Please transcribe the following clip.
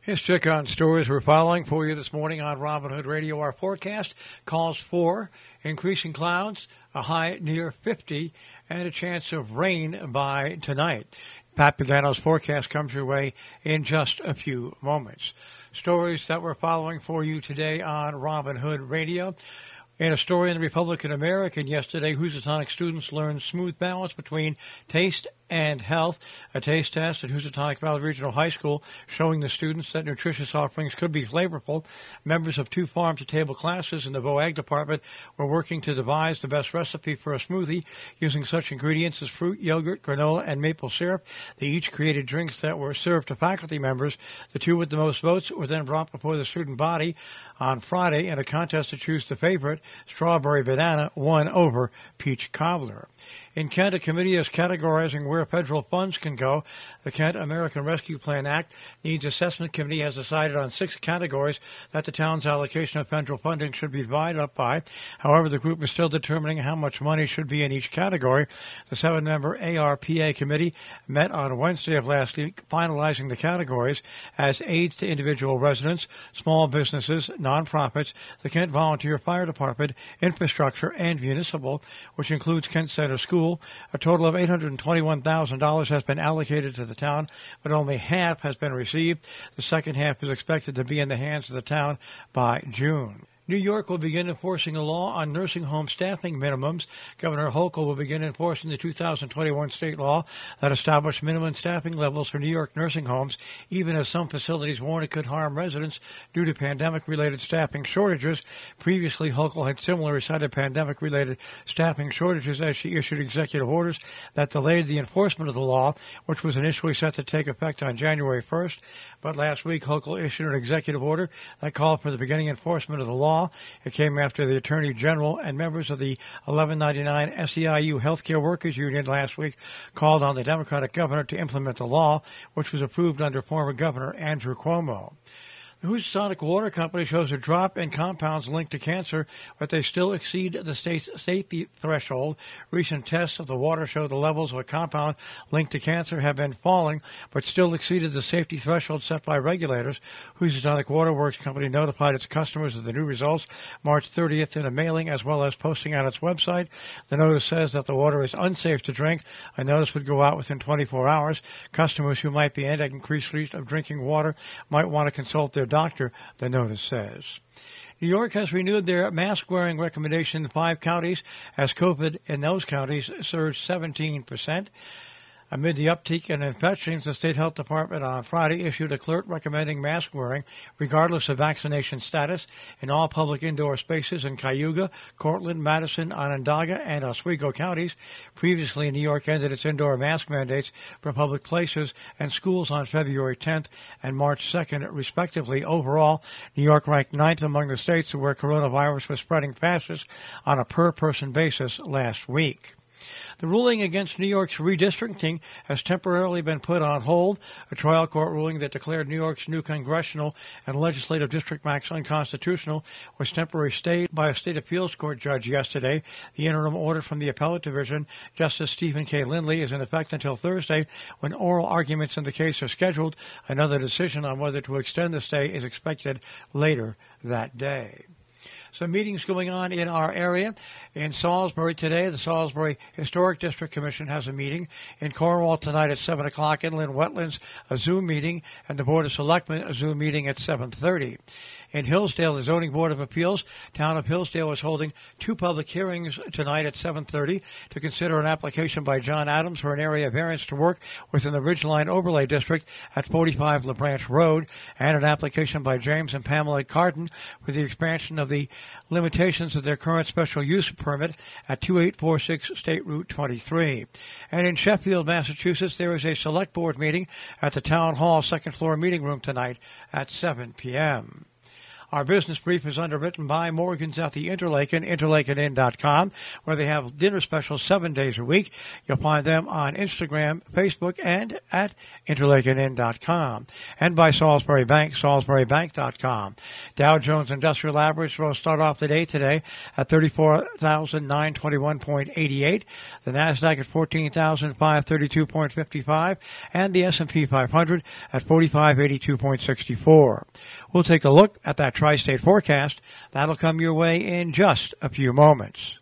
Here's check on stories we're following for you this morning on Robin Hood Radio. Our forecast calls for increasing clouds, a high near 50, and a chance of rain by tonight. Pat Pagano's forecast comes your way in just a few moments. Stories that we're following for you today on Robin Hood Radio. In a story in the Republican American yesterday, Housatonic students learned smooth balance between taste and health. A taste test at Housatonic Valley Regional High School showing the students that nutritious offerings could be flavorful. Members of two farm-to-table classes in the VOAG department were working to devise the best recipe for a smoothie using such ingredients as fruit, yogurt, granola, and maple syrup. They each created drinks that were served to faculty members. The two with the most votes were then brought before the student body on Friday in a contest to choose the favorite. Strawberry Banana won over Peach Cobbler. In Kent, a committee is categorizing where federal funds can go. The Kent American Rescue Plan Act Needs Assessment Committee has decided on 6 categories that the town's allocation of federal funding should be divided up by. However, the group is still determining how much money should be in each category. The 7-member ARPA committee met on Wednesday of last week, finalizing the categories as aids to individual residents, small businesses, nonprofits, the Kent Volunteer Fire Department, infrastructure, and municipal, which includes Kent Center School. A total of $821,000 has been allocated to the town, but only half has been received. The second half is expected to be in the hands of the town by June. New York will begin enforcing a law on nursing home staffing minimums. Governor Hochul will begin enforcing the 2021 state law that established minimum staffing levels for New York nursing homes, even as some facilities warned it could harm residents due to pandemic-related staffing shortages. Previously, Hochul had similarly cited pandemic-related staffing shortages as she issued executive orders that delayed the enforcement of the law, which was initially set to take effect on January 1st. But last week, Hochul issued an executive order that called for the beginning enforcement of the law. It came after the Attorney General and members of the 1199 SEIU Healthcare Workers Union last week called on the Democratic governor to implement the law, which was approved under former Governor Andrew Cuomo. The Housatonic Water Company shows a drop in compounds linked to cancer, but they still exceed the state's safety threshold. Recent tests of the water show the levels of a compound linked to cancer have been falling, but still exceeded the safety threshold set by regulators. Housatonic Water Works Company notified its customers of the new results March 30th in a mailing, as well as posting on its website. The notice says that the water is unsafe to drink. A notice would go out within 24 hours. Customers who might be at increased risk of drinking water might want to consult their doctor, the notice says. New York has renewed their mask-wearing recommendation in 5 counties as COVID in those counties surged 17%. Amid the uptick in infections, the State Health Department on Friday issued a alert recommending mask wearing, regardless of vaccination status, in all public indoor spaces in Cayuga, Cortland, Madison, Onondaga, and Oswego counties. Previously, New York ended its indoor mask mandates for public places and schools on February 10th and March 2nd, respectively. Overall, New York ranked 9th among the states where coronavirus was spreading fastest on a per-person basis last week. The ruling against New York's redistricting has temporarily been put on hold. A trial court ruling that declared New York's new congressional and legislative district maps unconstitutional was temporarily stayed by a state appeals court judge yesterday. The interim order from the appellate division, Justice Stephen K. Lindley, is in effect until Thursday, when oral arguments in the case are scheduled. Another decision on whether to extend the stay is expected later that day. Some meetings going on in our area. In Salisbury today, the Salisbury Historic District Commission has a meeting. In Cornwall tonight at 7 o'clock, Inland Wetlands, a Zoom meeting, and the Board of Selectmen, a Zoom meeting at 7:30. In Hillsdale, the Zoning Board of Appeals, Town of Hillsdale, is holding 2 public hearings tonight at 7:30 to consider an application by John Adams for an area variance to work within the Ridgeline Overlay District at 45 LaBranch Road, and an application by James and Pamela Carden for the expansion of the limitations of their current special use permit at 2846 State Route 23. And in Sheffield, Massachusetts, there is a select board meeting at the Town Hall second floor meeting room tonight at 7 p.m. Our business brief is underwritten by Morgan's at the Interlaken, interlakeninn.com, where they have dinner specials 7 days a week. You'll find them on Instagram, Facebook, and at interlakeninn.com. And by Salisbury Bank, salisburybank.com. Dow Jones Industrial Average will start off the day today at 34,921.88. The Nasdaq at 14,532.55, and the S&P 500 at 4582.64. We'll take a look at that tri-state forecast. That'll come your way in just a few moments.